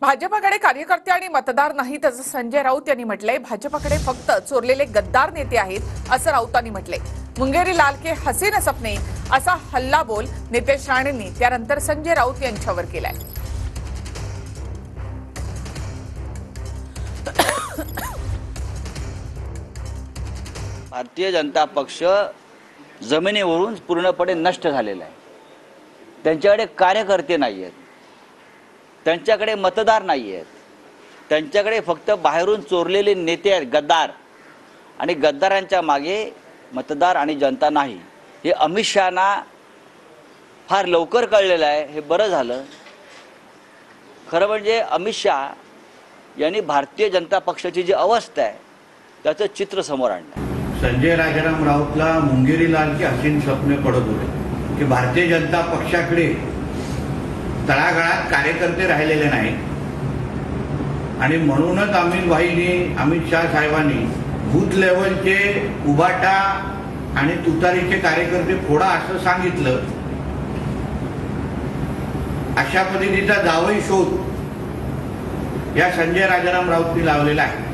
भाजपकडे कार्यकर्ते आणि मतदार नाहीत असं संजय राऊत यांनी म्हटलंय। भाजपकडे फक्त चोरलेले गद्दार नेते आहेत असं राऊतांनी म्हटलंय। मुंगेरी लाल के हसीन सपने असा हल्लाबोल नितेश राणेंनी त्यानंतर संजय राऊत यांच्यावर केलाय। भारतीय जनता पक्ष जमिनीवरून पूर्णपणे नष्ट झालेला आहे। त्यांच्याकडे कार्यकर्ते नाही आहेत, त्यांच्याकडे मतदार नाही आहेत, त्यांच्याकडे फक्त बाहेरून चोरलेले नेते आहेत, गद्दार। आणि गद्दारांच्या मागे मतदार आणि जनता नाही, हे अमित शहांना फार लवकर कळलेलं आहे। हे बरं झालं। खरं म्हणजे अमित शहा यांनी भारतीय जनता पक्षाची जी अवस्था आहे त्याचं चित्र समोर आणलं। संजय राजाराम राऊतला मुंगेरी लाल की हसीन स्वप्ने पडत होते की भारतीय जनता पक्षाकडे तळागाळात कार्यकर्ते राहिलेले नाहीत आणि म्हणूनच अमित शाह साहेबांनी बूथ लेवलचे उबाटा आणि तुतारीचे कार्यकर्ते फोडा असं सांगितलं। अशा पद्धतीचा जावई शोध या संजय राजाराम राऊतनी लावलेला आहे।